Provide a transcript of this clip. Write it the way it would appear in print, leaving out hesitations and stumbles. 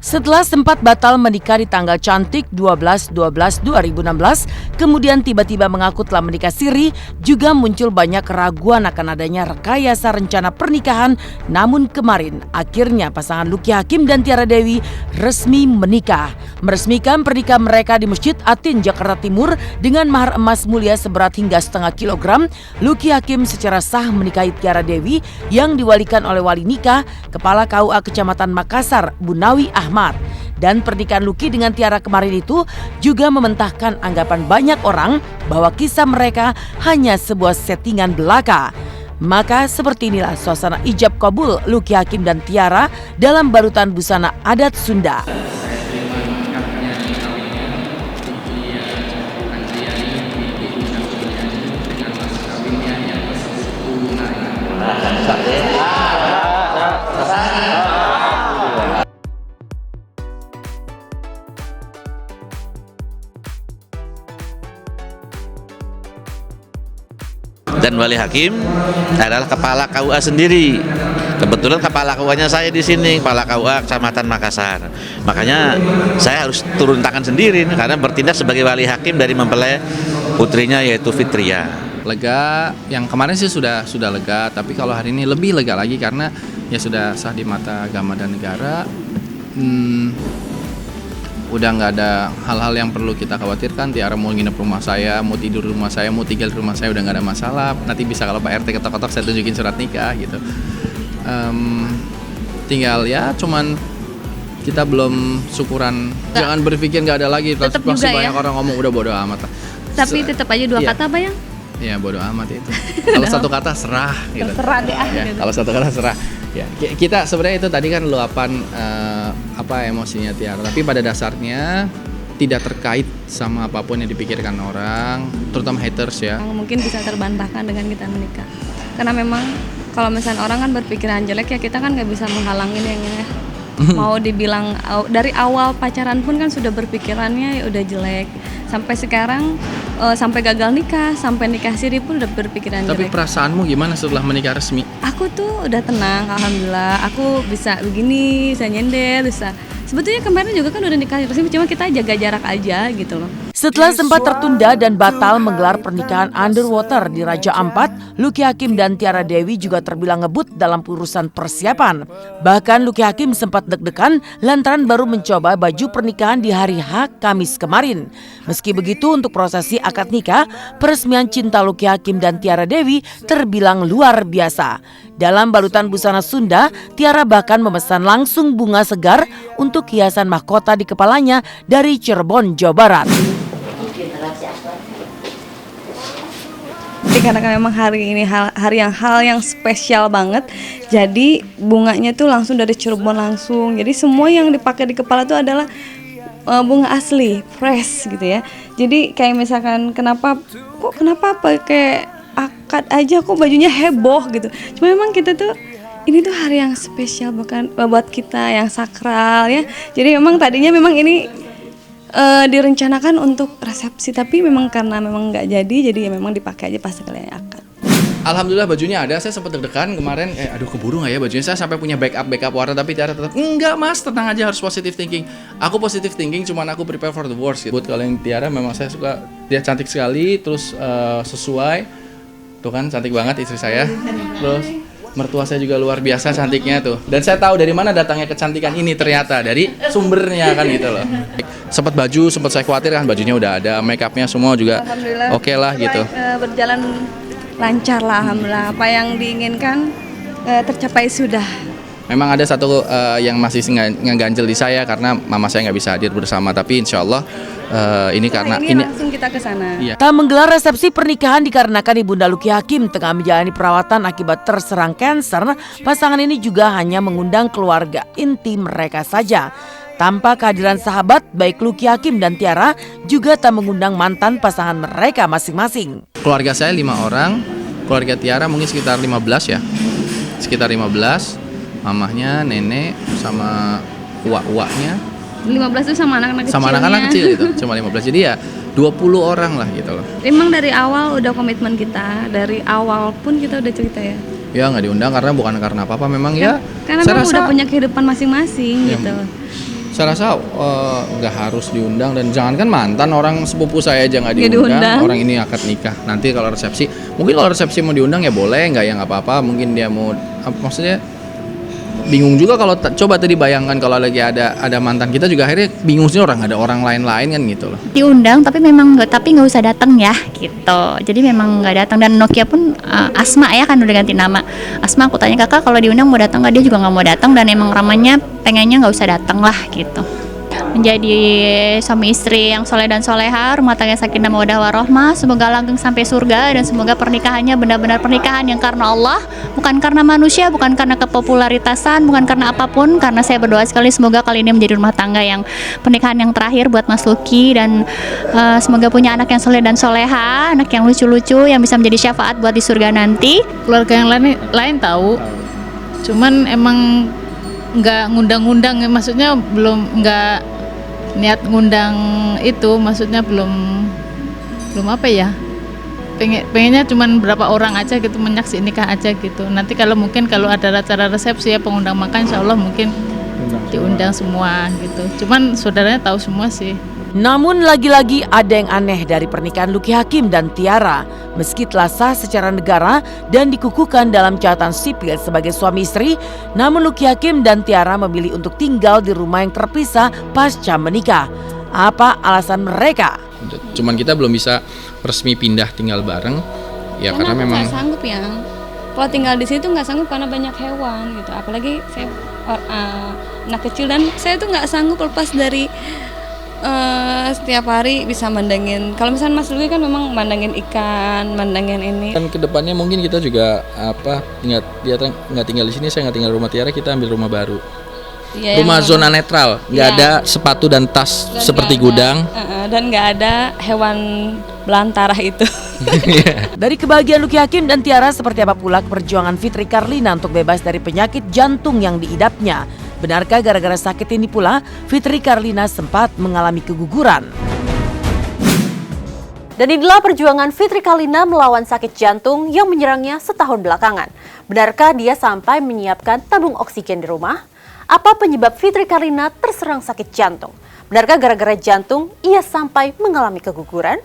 Setelah sempat batal menikah di tanggal cantik 12/12/2016, kemudian tiba-tiba mengaku telah menikah siri, juga muncul banyak keraguan akan adanya rekayasa rencana pernikahan. Namun kemarin, akhirnya pasangan Lucky Hakim dan Tiara Dewi resmi menikah. Meresmikan pernikahan mereka di Masjid Atin, Jakarta Timur dengan mahar emas mulia seberat hingga setengah kilogram. Lucky Hakim secara sah menikahi Tiara Dewi yang diwalikan oleh wali nikah, Kepala KUA Kecamatan Makassar, Bunawi Ahmad. Dan pernikahan Lucky dengan Tiara kemarin itu juga mementahkan anggapan banyak orang bahwa kisah mereka hanya sebuah settingan belaka. Maka seperti inilah suasana ijab kabul Lucky Hakim dan Tiara dalam balutan busana adat Sunda. Dan wali hakim adalah kepala KUA sendiri. Kebetulan kepala KUA-nya saya di sini, kepala KUA Kecamatan Makassar. Makanya saya harus turun tangan sendiri karena bertindak sebagai wali hakim dari mempelai putrinya yaitu Fitria. Lega, yang kemarin sih sudah lega, tapi kalau hari ini lebih lega lagi karena ya sudah sah di mata agama dan negara. Udah nggak ada hal-hal yang perlu kita khawatirkan. Tiara mau nginep rumah saya, mau tidur di rumah saya, mau tinggal di rumah saya, udah nggak ada masalah. Nanti bisa kalau Pak RT ketok-ketok saya tunjukin surat nikah gitu. Tinggal ya cuman kita belum syukuran. Jangan berpikir nggak ada lagi. Tetap pasti juga banyak ya? orang ngomong udah bodo amat. Tapi tetap aja dua kata Bayang? Ya bodo amat itu. Kalau satu kata serah gitu. Terserah deh. Ya, kalau satu kata serah. Ya, kita sebenarnya itu tadi kan luapan emosinya Tiara, tapi pada dasarnya tidak terkait sama apapun yang dipikirkan orang, terutama haters ya. Mungkin bisa terbantahkan dengan kita menikah. Karena memang kalau misalnya orang kan berpikiran jelek ya kita kan nggak bisa menghalangin yang ya. Mau dibilang dari awal pacaran pun kan sudah berpikirannya ya udah jelek. Sampai sekarang sampai gagal nikah, sampai nikah siri pun udah berpikiran jelek. Tapi perasaanmu gimana setelah menikah resmi? Aku tuh udah tenang, alhamdulillah. Aku bisa begini, bisa nyender, bisa. Sebetulnya kemarin juga kan udah nikah resmi, cuma kita jaga jarak aja gitu loh. Setelah sempat tertunda dan batal menggelar pernikahan underwater di Raja Ampat, Lucky Hakim dan Tiara Dewi juga terbilang ngebut dalam urusan persiapan. Bahkan Lucky Hakim sempat deg-degan lantaran baru mencoba baju pernikahan di hari H Kamis kemarin. Meski begitu, untuk prosesi akad nikah, peresmian cinta Lucky Hakim dan Tiara Dewi terbilang luar biasa. Dalam balutan busana Sunda, Tiara bahkan memesan langsung bunga segar untuk hiasan mahkota di kepalanya dari Cirebon, Jawa Barat. Jadi karena memang hari ini hal yang spesial banget, jadi bunganya tuh langsung dari Cirebon langsung. Jadi semua yang dipakai di kepala tuh adalah bunga asli, fresh gitu ya. Jadi kayak misalkan kenapa pakai akad aja kok bajunya heboh gitu. Cuma memang kita tuh ini tuh hari yang spesial buat kita, yang sakral ya. Jadi memang tadinya memang ini direncanakan untuk resepsi, tapi memang karena memang nggak jadi ya memang dipakai aja pas sekalian akad. Alhamdulillah bajunya ada, saya sempat deg-degan kemarin, aduh keburu nggak ya bajunya, saya sampai punya backup warna, tapi Tiara tetap, enggak mas, tenang aja, harus positive thinking. Aku positive thinking, cuman aku prepare for the worst gitu. Buat kalian Tiara memang saya suka, dia cantik sekali, terus sesuai, tuh kan cantik banget istri saya, terus mertua saya juga luar biasa cantiknya tuh. Dan saya tahu dari mana datangnya kecantikan ini, ternyata dari sumbernya kan gitu loh. Sempat saya khawatir kan bajunya udah ada, make upnya semua juga oke lah gitu. Berjalan lancar lah alhamdulillah, apa yang diinginkan tercapai sudah. Memang ada satu yang masih ngeganjel di saya karena mama saya nggak bisa hadir bersama, tapi insya Allah ini karena ini langsung kita ke sana. Iya. Tak menggelar resepsi pernikahan dikarenakan Ibunda Lucky Hakim tengah menjalani perawatan akibat terserang kanker. Pasangan ini juga hanya mengundang keluarga inti mereka saja. Tanpa kehadiran sahabat, baik Lucky Hakim dan Tiara juga tak mengundang mantan pasangan mereka masing-masing. Keluarga saya 5 orang, keluarga Tiara mungkin sekitar 15 ya. Sekitar 15, mamahnya, nenek, sama uak-uaknya. 15 itu sama anak-anak kecilnya. Sama anak-anak kecil gitu, cuma 15. Jadi ya 20 orang lah gitu loh. Emang dari awal udah komitmen kita, dari awal pun kita udah cerita ya. Ya nggak diundang karena bukan karena apa-apa, memang ya. Karena saya memang rasa udah punya kehidupan masing-masing ya, gitu. Saya rasa nggak harus diundang, dan jangankan mantan, orang sepupu saya aja nggak Nggak diundang. diundang. Orang ini akad nikah. Nanti kalau resepsi, mungkin kalau resepsi mau diundang ya boleh, nggak ya nggak apa-apa. Mungkin dia mau, maksudnya bingung juga kalau coba tadi bayangkan kalau lagi ada mantan kita juga akhirnya bingung sih, orang ada orang lain kan gitu loh. Diundang tapi memang nggak usah datang ya gitu. Jadi memang nggak datang, dan Nokia pun Asma ya kan udah ganti nama. Asma aku tanya kakak kalau diundang mau datang nggak, dia juga nggak mau datang, dan emang ramanya pengennya nggak usah datang lah gitu. Menjadi suami istri yang soleh dan soleha, rumah tangga sakinah mawaddah warahmah, semoga langgeng sampai surga, dan semoga pernikahannya benar-benar pernikahan yang karena Allah, bukan karena manusia, bukan karena kepopularitasan, bukan karena apapun. Karena saya berdoa sekali semoga kali ini menjadi rumah tangga yang pernikahan yang terakhir buat Mas Lucky, dan semoga punya anak yang soleh dan soleha, anak yang lucu-lucu yang bisa menjadi syafaat buat di surga nanti. Keluarga yang lain tahu, cuman emang nggak ngundang-ngundang, maksudnya belum, nggak niat ngundang itu, maksudnya belum apa ya, pengennya cuman berapa orang aja gitu, menyaksikan nikah aja gitu. Nanti kalau mungkin kalau ada acara resepsi ya pengundang makan, insya Allah mungkin diundang semua gitu, cuman saudaranya tahu semua sih. Namun lagi-lagi ada yang aneh dari pernikahan Lucky Hakim dan Tiara. Meski telah sah secara negara dan dikukuhkan dalam catatan sipil sebagai suami istri, namun Lucky Hakim dan Tiara memilih untuk tinggal di rumah yang terpisah pasca menikah. Apa alasan mereka? Cuman kita belum bisa resmi pindah tinggal bareng ya, karena memang nggak sanggup ya. Kalau tinggal di situ nggak sanggup karena banyak hewan gitu. Apalagi saya anak kecil, dan saya tuh nggak sanggup lepas dari setiap hari bisa mandangin. Kalau misalnya Mas Lucky kan memang mandangin ikan, mandangin ini. kan kedepannya mungkin kita juga dia nggak tinggal di sini, saya nggak tinggal di rumah Tiara, kita ambil rumah baru. Ya, Rumah zona netral, nggak Iya. ada sepatu dan tas Dan seperti nggak ada, gudang. dan nggak ada hewan belantara itu. Dari kebahagiaan Lucky Hakim dan Tiara, seperti apa pula perjuangan Fitri Karlina untuk bebas dari penyakit jantung yang diidapnya? Benarkah gara-gara sakit ini pula Fitri Karlina sempat mengalami keguguran? Dan inilah perjuangan Fitri Karlina melawan sakit jantung yang menyerangnya setahun belakangan. Benarkah dia sampai menyiapkan tabung oksigen di rumah? Apa penyebab Fitri Karlina terserang sakit jantung? Benarkah gara-gara jantung ia sampai mengalami keguguran?